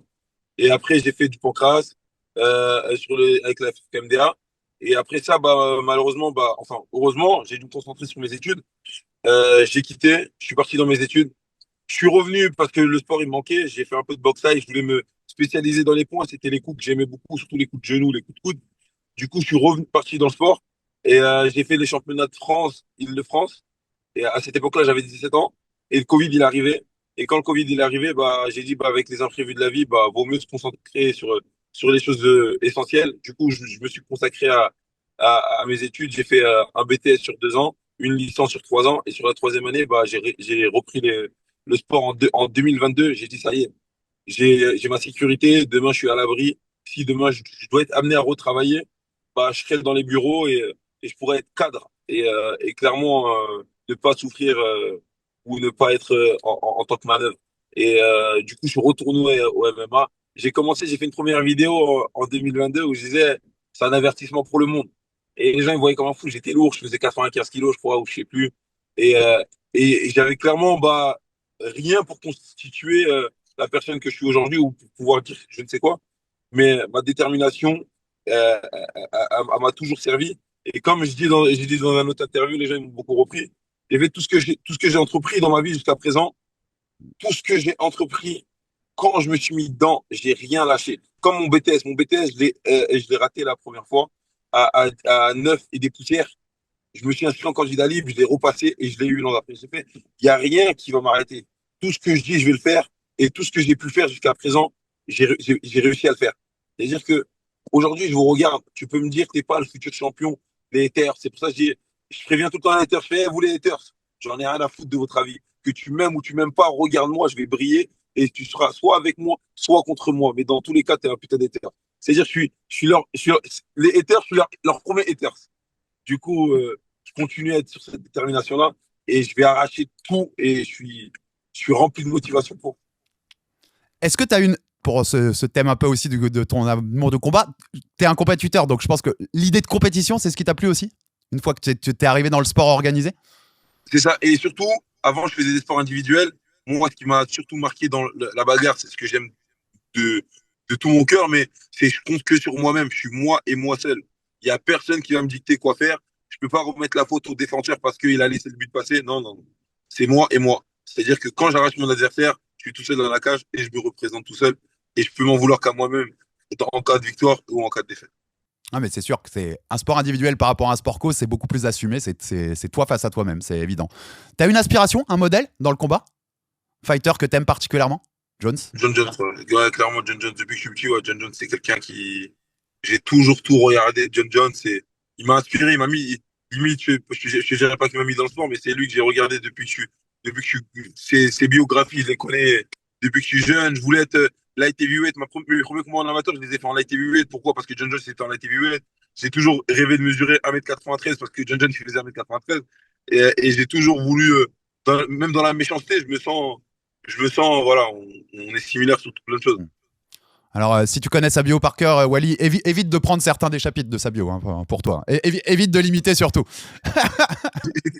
Et après, j'ai fait du pancras avec la FMDA. Et après ça, bah, malheureusement, bah, enfin, heureusement, j'ai dû me concentrer sur mes études. J'ai quitté, je suis parti dans mes études. Je suis revenu parce que le sport, il me manquait. J'ai fait un peu de boxe taille. Je voulais me spécialiser dans les points. C'était les coups que j'aimais beaucoup, surtout les coups de genoux, les coups de coude. Du coup, je suis revenu parti dans le sport. Et j'ai fait les championnats de France, Île-de-France. Et à cette époque-là, j'avais 17 ans. Et le Covid, il est arrivé. Et quand le Covid, il est arrivé, bah, j'ai dit, bah, avec les imprévus de la vie, bah, vaut mieux se concentrer sur les choses essentielles. Du coup, je me suis consacré à mes études. J'ai fait un BTS sur 2 ans, une licence sur 3 ans. Et sur la troisième année, bah, j'ai repris le sport en 2022. J'ai dit, ça y est, j'ai ma sécurité. Demain, je suis à l'abri. Si demain, je dois être amené à retravailler, bah, je serai dans les bureaux et je pourrais être cadre. Et clairement, ne pas souffrir ou ne pas être en tant que manœuvre. Et du coup, je suis retourné au MMA. J'ai fait une première vidéo en 2022 où je disais, c'est un avertissement pour le monde. Et les gens, ils voyaient comme un fou. J'étais lourd, je faisais 95 kilos, je crois, ou je sais plus. Et, euh, et j'avais clairement rien pour constituer la personne que je suis aujourd'hui ou pour pouvoir dire je ne sais quoi. Mais ma détermination, elle m'a toujours servi. Et comme j'ai dit dans un autre interview, les gens m'ont beaucoup repris. Il y avait tout ce que j'ai entrepris dans ma vie jusqu'à présent, tout ce que j'ai entrepris, quand je me suis mis dedans, j'ai rien lâché. Comme mon BTS, je l'ai raté la première fois à 9 et des poussières. Je me suis inscrit en candidat libre, je l'ai repassé et je l'ai eu dans la PCP. Il n'y a rien qui va m'arrêter. Tout ce que je dis, je vais le faire. Et tout ce que j'ai pu faire jusqu'à présent, j'ai réussi à le faire. C'est-à-dire que aujourd'hui, je vous regarde, tu peux me dire que tu n'es pas le futur champion des haters. C'est pour ça que je préviens tout le temps les haters. Je fais, hey, vous les haters, j'en ai rien à foutre de votre avis. Que tu m'aimes ou tu m'aimes pas, regarde-moi, je vais briller et tu seras soit avec moi, soit contre moi. Mais dans tous les cas, tu es un putain d'hater. C'est-à-dire que les haters, je suis leur premier haters. Du coup, je continue à être sur cette détermination-là et je vais arracher tout et je suis rempli de motivation pour. Est-ce que tu as pour ce thème un peu aussi de ton amour de combat, tu es un compétiteur, donc je pense que l'idée de compétition, c'est ce qui t'a plu aussi, une fois que tu es arrivé dans le sport organisé? C'est ça. Et surtout, avant, je faisais des sports individuels. Moi, ce qui m'a surtout marqué dans la bagarre, c'est ce que j'aime de, de tout mon cœur, mais c'est je compte que sur moi-même. Je suis moi et moi seul. Il n'y a personne qui va me dicter quoi faire. Je peux pas remettre la faute au défenseur parce qu'il a laissé le but passer. Non, non, non. C'est moi et moi. C'est-à-dire que quand j'arrache mon adversaire, je suis tout seul dans la cage et je me représente tout seul. Et je peux m'en vouloir qu'à moi-même en cas de victoire ou en cas de défaite. Ah, mais c'est sûr que c'est un sport individuel par rapport à un sport co, c'est beaucoup plus assumé, c'est toi face à toi-même, c'est évident. T'as une aspiration, un modèle dans le combat? Fighter que t'aimes particulièrement? Jones? John Jones, ouais. Ouais, clairement, John Jones, depuis que je suis petit, ouais, John Jones, c'est quelqu'un qui. J'ai toujours tout regardé. John Jones, il m'a inspiré, il m'a mis. Limite, je dirais pas qu'il m'a mis dans le sport, mais c'est lui que j'ai regardé depuis que je suis. Ses biographies, je les connais depuis que je suis jeune. Je voulais être light heavyweight. Mes premiers combats en amateur, je les ai fait en light heavyweight. Pourquoi? Parce que John Jones était en light heavyweight. J'ai toujours rêvé de mesurer 1m93 parce que John Jones, il faisait 1m93. Et j'ai toujours voulu, même dans la méchanceté, je me sens, voilà, on est similaires sur plein de choses. Alors, si tu connais sa bio par cœur, Wally, évite de prendre certains des chapitres de sa bio hein, pour toi. Évite de l'imiter surtout.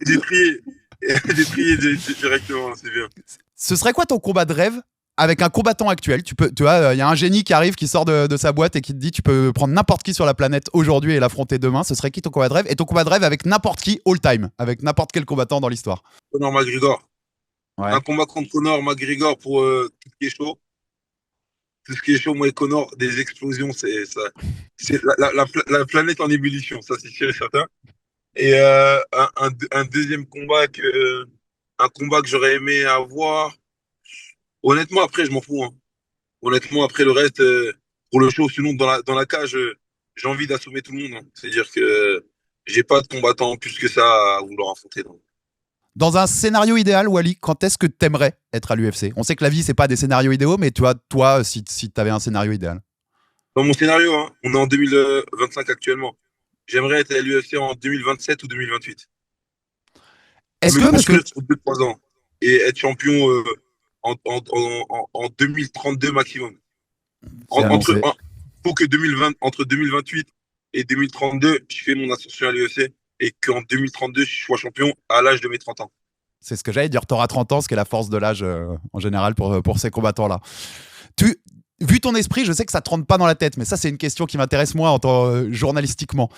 J'ai trié. J'ai trié directement, c'est bien. Ce serait quoi ton combat de rêve avec un combattant actuel? Tu vois, il y a un génie qui arrive, qui sort de sa boîte et qui te dit tu peux prendre n'importe qui sur la planète aujourd'hui et l'affronter demain. Ce serait qui ton combat de rêve? Et ton combat de rêve avec n'importe qui all time, avec n'importe quel combattant dans l'histoire? Conor McGregor. Ouais. Un combat contre Conor McGregor pour tout ce qui est chaud. Tout ce qui est chaud, moi et Conor, des explosions, c'est la planète en ébullition, ça c'est sûr et certain. Et un deuxième un combat que j'aurais aimé avoir. Honnêtement, après, je m'en fous. Hein. Honnêtement, après le reste, pour le show, sinon dans la cage, j'ai envie d'assommer tout le monde. Hein. C'est-à-dire que j'ai pas de combattant plus que ça à vouloir affronter. Donc. Dans un scénario idéal, Wally, quand est-ce que t'aimerais être à l'UFC? On sait que la vie, c'est pas des scénarios idéaux, mais toi, si t'avais un scénario idéal. Dans mon scénario, hein, on est en 2025 actuellement. J'aimerais être à l'UFC en 2027 ou 2028. Est-ce que parce que sur 2-3 ans et être champion en 2032 maximum. Faut que entre 2028 et 2032, je fais mon ascension à l'UFC et qu'en 2032, je sois champion à l'âge de mes 30 ans. C'est ce que j'allais dire, t'auras 30 ans, ce qui est la force de l'âge en général pour ces combattants-là. Vu ton esprit, je sais que ça te rentre pas dans la tête, mais ça, c'est une question qui m'intéresse moi journalistiquement.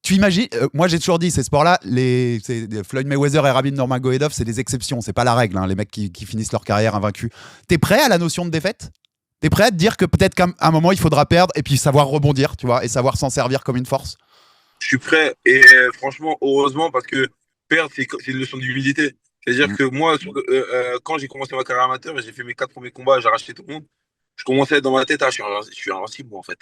Tu imagines, moi j'ai toujours dit, ces sports-là, Floyd Mayweather et Rabin Nurmagomedov, c'est des exceptions, c'est pas la règle, hein, les mecs qui finissent leur carrière invaincus. T'es prêt à la notion de défaite? T'es prêt à te dire que peut-être qu'à un moment il faudra perdre et puis savoir rebondir, tu vois, et savoir s'en servir comme une force? Je suis prêt et franchement, heureusement, parce que perdre, c'est une leçon d'humilité. C'est-à-dire Mm. que moi, quand j'ai commencé ma carrière amateur et j'ai fait mes 4 premiers combats, j'ai arraché tout le monde, je commençais à être dans ma tête, je suis invincible, moi, en fait.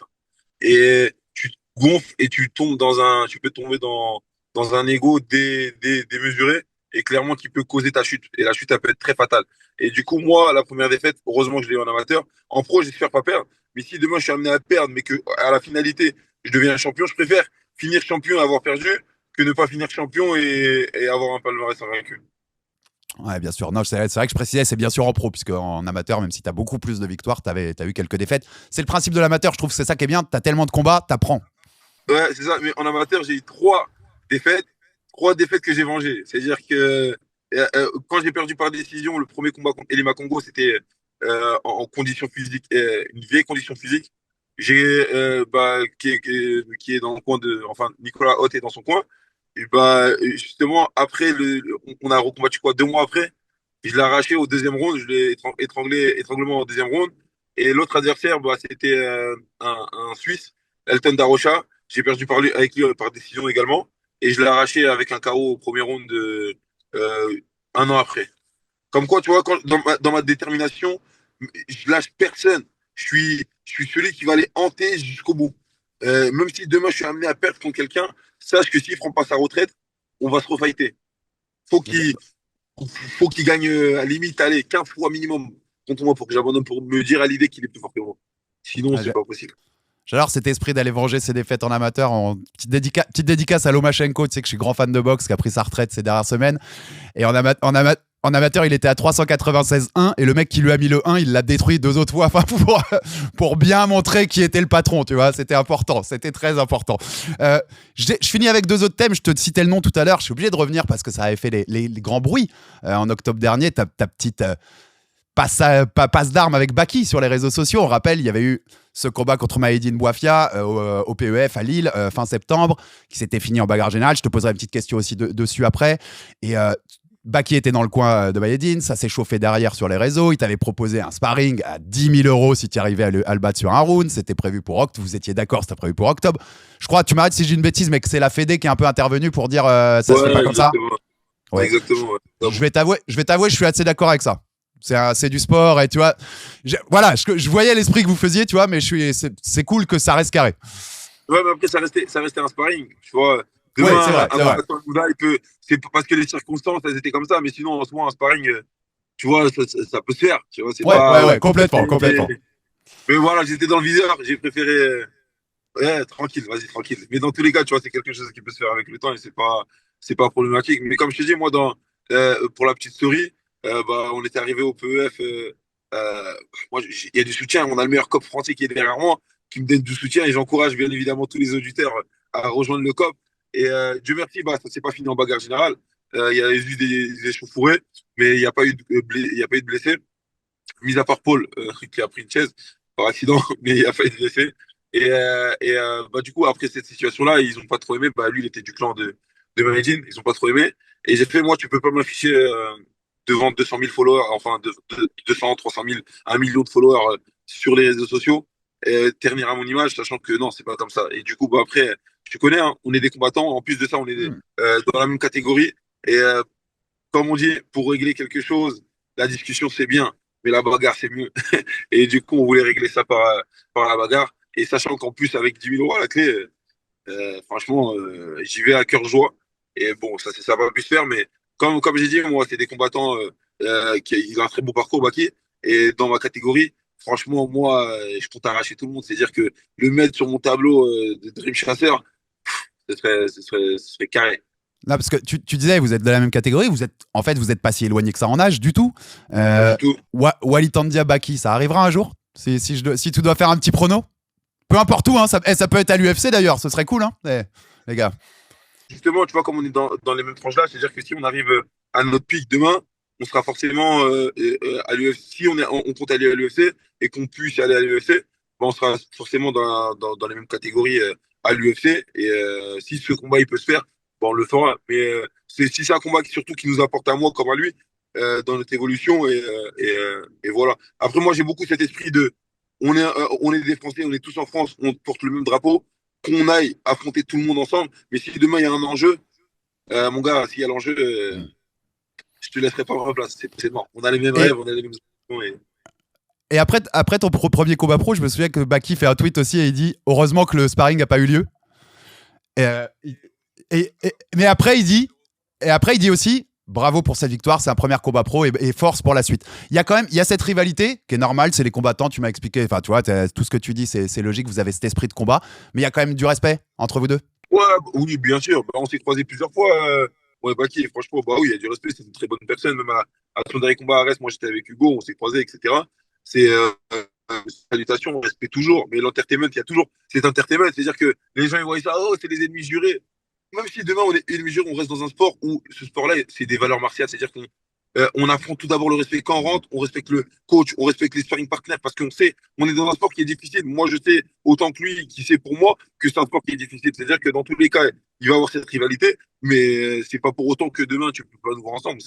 Et tu te gonfles et tu peux tomber dans un ego démesuré et clairement qui peut causer ta chute. Et la chute, elle peut être très fatale. Et du coup, moi, la première défaite, heureusement que je l'ai eu en amateur. En pro, j'espère pas perdre. Mais si demain je suis amené à perdre, mais que à la finalité, je deviens un champion, je préfère finir champion et avoir perdu que ne pas finir champion et avoir un palmarès invaincu. Ouais, bien sûr. Non, c'est vrai que je précisais, c'est bien sûr en pro, puisque en amateur, même si tu as beaucoup plus de victoires, tu as eu quelques défaites. C'est le principe de l'amateur, je trouve que c'est ça qui est bien. Tu as tellement de combats, t'apprends. Ouais, c'est ça. Mais en amateur, j'ai eu défaites, trois défaites que j'ai vengées. C'est-à-dire que quand j'ai perdu par décision, le premier combat contre Elima Congo, c'était en condition physique, une vieille condition physique. J'ai qui est dans le coin enfin Nicolas Haute est dans son coin. Et bah justement après on a recombattu quoi 2 mois après. Je l'ai arraché au deuxième round, je l'ai étranglement au deuxième round. Et l'autre adversaire, bah, c'était un Suisse, Elton Darocha. J'ai perdu avec lui par décision également. Et je l'ai arraché avec un KO au premier round euh, un an après. Comme quoi, tu vois, dans ma détermination, je lâche personne. Je suis celui qui va aller hanter jusqu'au bout. Même si demain je suis amené à perdre contre quelqu'un, sache que s'il ne prend pas sa retraite, on va se refighter. Faut qu'il faut qu'il gagne à la limite, allez, 15 fois minimum contre moi pour que j'abandonne, pour me dire à l'idée qu'il est plus fort que moi. Sinon, c'est pas possible. J'adore cet esprit d'aller venger ses défaites en amateur. Petite dédicace à Lomachenko, tu sais que je suis grand fan de boxe, qui a pris sa retraite ces dernières semaines. Et en amateur, il était à 396-1 et le mec qui lui a mis le 1, il l'a détruit 2 autres fois, enfin, pour bien montrer qui était le patron, tu vois. C'était important, c'était très important. Je finis avec 2 autres thèmes. Je te citais le nom tout à l'heure. Je suis obligé de revenir parce que ça avait fait les grands bruits. En octobre dernier, ta petite passe d'armes avec Baki sur les réseaux sociaux. On rappelle, il y avait eu ce combat contre Maïdine Bouafia au PEF à Lille fin septembre, qui s'était fini en bagarre générale. Je te poserai une petite question aussi dessus après. Et Baki était dans le coin de Maïdine, ça s'est chauffé derrière sur les réseaux. Il t'avait proposé un sparring à 10 000 € si tu arrivais à le battre sur un round. C'était prévu pour octobre. Vous étiez d'accord, c'était prévu pour octobre. Je crois, tu m'arrêtes si j'ai une bêtise, mais que c'est la Fédé qui est un peu intervenue pour dire ça se fait pas comme ça. Ouais. Exactement. Ouais. Je vais t'avouer, je suis assez d'accord avec ça. C'est du sport et tu vois, je voyais l'esprit que vous faisiez, tu vois, mais c'est cool que ça reste carré. Ouais, mais après, ça restait un sparring, tu vois. Demain, ouais, c'est parce que les circonstances, elles étaient comme ça, mais sinon, en ce moment, un sparring, tu vois, ça peut se faire, tu vois. Ouais, complètement. Mais voilà, j'étais dans le viseur, j'ai préféré, tranquille, vas-y, tranquille. Mais dans tous les cas, tu vois, c'est quelque chose qui peut se faire avec le temps et c'est pas problématique. Mais comme je te dis, moi, pour la petite story, bah, on était arrivé au PEF. Moi, il y a du soutien. On a le meilleur COP français qui est derrière moi, qui me donne du soutien et j'encourage bien évidemment tous les auditeurs à rejoindre le COP. Et Dieu merci, bah, ça s'est pas fini en bagarre générale. Il y a eu des échauffourées, mais il n'y a pas eu de blessés, mis à part Paul qui a pris une chaise par accident, mais il n'y a pas eu de blessés. Bah, du coup, après cette situation-là, ils n'ont pas trop aimé. Bah, lui, il était du clan de Medellin, ils n'ont pas trop aimé. Et j'ai fait, moi, tu peux pas m'afficher devant 200 000 followers, enfin 200, 300 000, 1 million de followers sur les réseaux sociaux, ternir à mon image, sachant que non, c'est pas comme ça. Et du coup, bah, après, tu connais, hein, on est des combattants. En plus de ça, on est dans la même catégorie. Et comme on dit, pour régler quelque chose, la discussion c'est bien, mais la bagarre c'est mieux. Et du coup, on voulait régler ça par la bagarre. Et sachant qu'en plus, avec 10 000 € à la clé, franchement, j'y vais à cœur joie. Et bon, ça va plus se faire, mais comme j'ai dit, moi, c'est des combattants ils ont un très beau parcours, Baki. Et dans ma catégorie, franchement, moi, je compte arracher tout le monde. C'est-à-dire que le mettre sur mon tableau de Dream Chaser, ce serait carré. Là, parce que tu disais, vous êtes de la même catégorie, vous êtes pas si éloigné que ça en âge du tout. Du tout. Walitandia Baki, ça arrivera un jour si tu dois faire un petit prono. Peu importe où, hein, ça peut être à l'UFC d'ailleurs, ce serait cool, hein, les gars. Justement, tu vois, comme on est dans les mêmes tranches là, c'est-à-dire que si on arrive à notre pic demain, on sera forcément à l'UFC. Si on compte aller à l'UFC et qu'on puisse aller à l'UFC, on sera forcément dans les mêmes catégories à l'UFC. Et si ce combat il peut se faire, bon, on le fera. Mais si c'est un combat surtout qui nous apporte à moi comme à lui dans notre évolution. Et voilà. Après, moi, j'ai beaucoup cet esprit de on est des Français, on est tous en France, on porte le même drapeau, qu'on aille affronter tout le monde ensemble. Mais si demain il y a un enjeu, mon gars, s'il y a l'enjeu, je te laisserai pas ma place. C'est mort. On a les mêmes rêves, on a les mêmes ambitions. Et après ton premier combat pro, je me souviens que Baki fait un tweet aussi et il dit heureusement que le sparring n'a pas eu lieu. Mais après il dit aussi bravo pour cette victoire, c'est un premier combat pro et force pour la suite. Il y a cette rivalité qui est normale, c'est les combattants, tu m'as expliqué, enfin tu vois, tout ce que tu dis c'est logique, vous avez cet esprit de combat, mais il y a quand même du respect entre vous deux. Ouais, oui, bien sûr. Bah, on s'est croisés plusieurs fois. Ouais, Baki, franchement, bah oui, il y a du respect, c'est une très bonne personne. Même à son dernier combat à Arès, moi j'étais avec Hugo, on s'est croisés, etc. C'est salutations, on respecte toujours. Mais l'entertainment, il y a toujours cet entertainment. C'est-à-dire que les gens ils voient ça, oh, c'est les ennemis jurés. Même si demain on est ennemis jurés, on reste dans un sport où ce sport-là, c'est des valeurs martiales. C'est-à-dire qu'on on affronte tout d'abord le respect quand on rentre, on respecte le coach, on respecte les sparring partners parce qu'on sait, on est dans un sport qui est difficile. Moi, je sais autant que lui, qui sait pour moi, que c'est un sport qui est difficile. C'est-à-dire que dans tous les cas, il va y avoir cette rivalité, mais c'est pas pour autant que demain tu peux pas nous voir ensemble.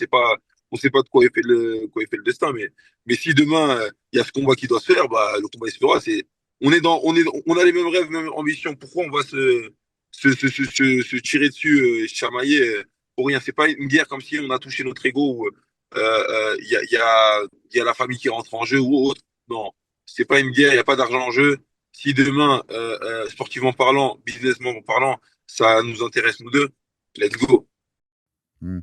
On sait pas de quoi est fait le destin, mais si demain il y a ce combat qui doit se faire, bah le combat il se fera. On a les mêmes rêves, mêmes ambitions. Pourquoi on va se tirer dessus, se chamailler pour rien? C'est pas une guerre comme si on a touché notre ego. Il y a la famille qui rentre en jeu ou autre. Non, c'est pas une guerre, il n'y a pas d'argent en jeu. Si demain, sportivement parlant, businessment parlant, ça nous intéresse nous deux, let's go. Hmm.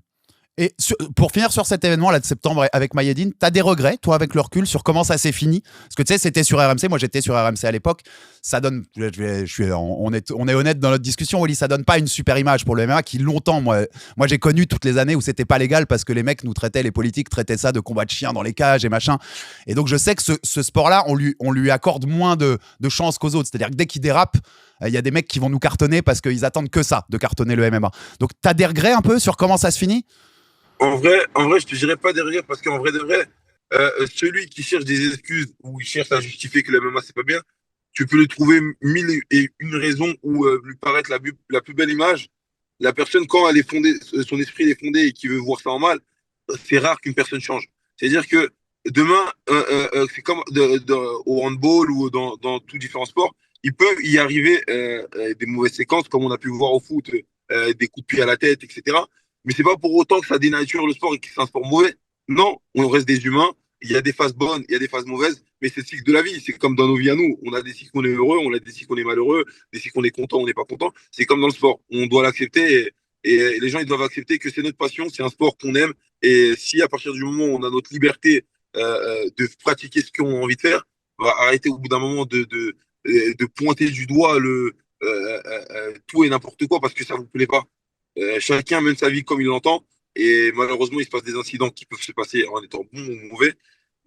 Et pour finir sur cet événement là de septembre avec Mayedine, t'as des regrets, toi, avec le recul, sur comment ça s'est fini? Parce que tu sais, c'était sur RMC, moi j'étais sur RMC à l'époque. Ça donne, on est honnête dans notre discussion, Wally, ça donne pas une super image pour le MMA qui longtemps, moi j'ai connu toutes les années où c'était pas légal parce que les mecs nous traitaient, les politiques traitaient ça de combat de chiens dans les cages et machin. Et donc je sais que ce sport-là, on lui accorde moins de chance qu'aux autres. C'est-à-dire que dès qu'il dérape, il y a des mecs qui vont nous cartonner parce qu'ils attendent que ça, de cartonner le MMA. Donc t'as des regrets un peu sur comment ça se finit? En vrai, je te dirais pas derrière parce qu'en vrai de vrai, celui qui cherche des excuses ou il cherche à justifier que le MMA c'est pas bien, tu peux lui trouver mille et une raisons ou lui paraître la plus belle image. La personne, quand elle est fondée, son esprit est fondé et qui veut voir ça en mal, c'est rare qu'une personne change. C'est-à-dire que demain, c'est comme au handball ou dans tous différents sports, il peut y arriver des mauvaises séquences, comme on a pu voir au foot, des coups de pied à la tête, etc. Mais c'est pas pour autant que ça dénature le sport et que c'est un sport mauvais. Non, on reste des humains. Il y a des phases bonnes, il y a des phases mauvaises, mais c'est le cycle de la vie. C'est comme dans nos vies à nous. On a des cycles où on est heureux, on a des cycles où on est malheureux, des cycles où on est content, on n'est pas content. C'est comme dans le sport. On doit l'accepter et les gens ils doivent accepter que c'est notre passion, c'est un sport qu'on aime. Et si à partir du moment où on a notre liberté de pratiquer ce qu'on a envie de faire, on va arrêter au bout d'un moment de pointer du doigt tout et n'importe quoi parce que ça vous plaît pas. Chacun mène sa vie comme il l'entend. Et malheureusement, il se passe des incidents qui peuvent se passer en étant bons ou mauvais.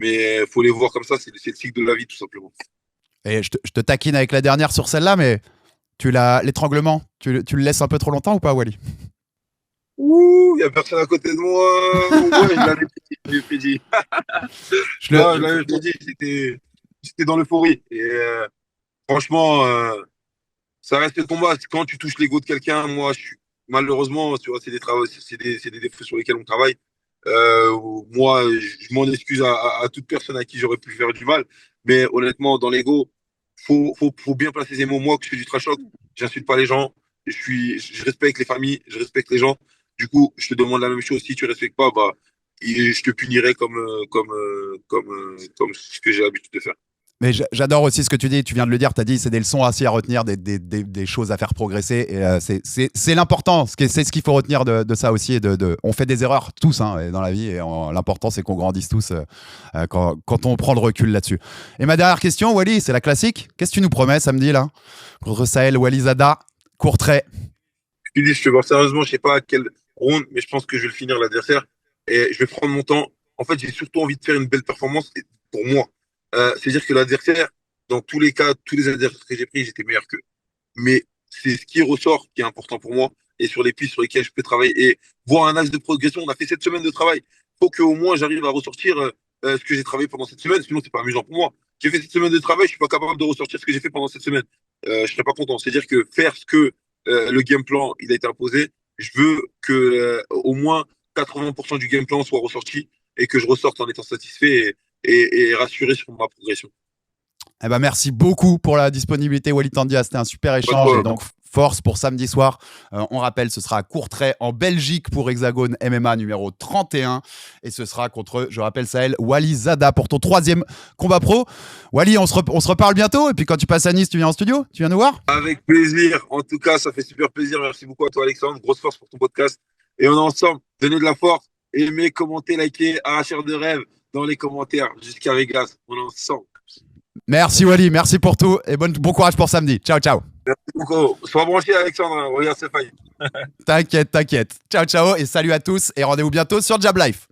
Mais il faut les voir comme ça, c'est le cycle de la vie, tout simplement. Et je te taquine avec la dernière sur celle-là, mais l'étranglement, tu le laisses un peu trop longtemps ou pas, Wally? Ouh, il n'y a personne à côté de moi. Ouais, je l'avais prédit. Non, je l'avais prédit. J'étais dans l'euphorie. Et franchement, ça reste le combat. Quand tu touches l'ego de quelqu'un, moi, malheureusement, tu vois, c'est des défauts sur lesquels on travaille. Moi, je m'en excuse à toute personne à qui j'aurais pu faire du mal. Mais honnêtement, dans l'ego, faut bien placer ses mots. Moi, que je fais du trash talk, j'insulte pas les gens. Je respecte les familles, je respecte les gens. Du coup, je te demande la même chose. Si tu respectes pas, bah, je te punirai comme ce que j'ai l'habitude de faire. Mais j'adore aussi ce que tu dis, tu viens de le dire, tu as dit c'est des leçons aussi à retenir, des choses à faire progresser. Et c'est l'important, c'est ce qu'il faut retenir de ça aussi. On fait des erreurs tous dans la vie et l'important c'est qu'on grandisse tous quand on prend le recul là-dessus. Et ma dernière question, Wally, c'est la classique. Qu'est-ce que tu nous promets samedi là contre Sahel Walizada, court trait? Je te vois sérieusement, je sais pas à quel round, mais je pense que je vais le finir l'adversaire et je vais prendre mon temps. En fait, j'ai surtout envie de faire une belle performance pour moi. C'est-à-dire que l'adversaire, dans tous les cas, tous les adversaires que j'ai pris, j'étais meilleur qu'eux. Mais c'est ce qui ressort qui est important pour moi et sur les pistes sur lesquelles je peux travailler et voir un axe de progression. On a fait 7 semaines de travail. Il faut qu'au moins j'arrive à ressortir ce que j'ai travaillé pendant cette semaine, sinon c'est pas amusant pour moi. J'ai fait 7 semaines de travail, je suis pas capable de ressortir ce que j'ai fait pendant cette semaine. je serais pas content. C'est-à-dire que faire ce que le game plan il a été imposé, je veux que au moins 80% du game plan soit ressorti et que je ressorte en étant satisfait et rassuré sur ma progression. Eh ben, merci beaucoup pour la disponibilité, Walid Tandia. C'était un super échange. Et donc, force pour samedi soir. On rappelle, ce sera à Courtrai en Belgique pour Hexagone MMA numéro 31. Et ce sera contre, je rappelle, Sahel Walizada pour ton 3e combat pro. Wally, on se reparle bientôt. Et puis quand tu passes à Nice, tu viens en studio? Tu viens nous voir? Avec plaisir. En tout cas, ça fait super plaisir. Merci beaucoup à toi, Alexandre. Grosse force pour ton podcast. Et on est ensemble. Donnez de la force. Aimez, commentez, likez, arracheur de rêve dans les commentaires jusqu'à Vegas. On est ensemble. Merci Wally, merci pour tout et bon courage pour samedi. Ciao, ciao. Merci beaucoup. Sois branché, Alexandre. Regarde ces failles. T'inquiète. Ciao, ciao et salut à tous et rendez-vous bientôt sur Jab Life.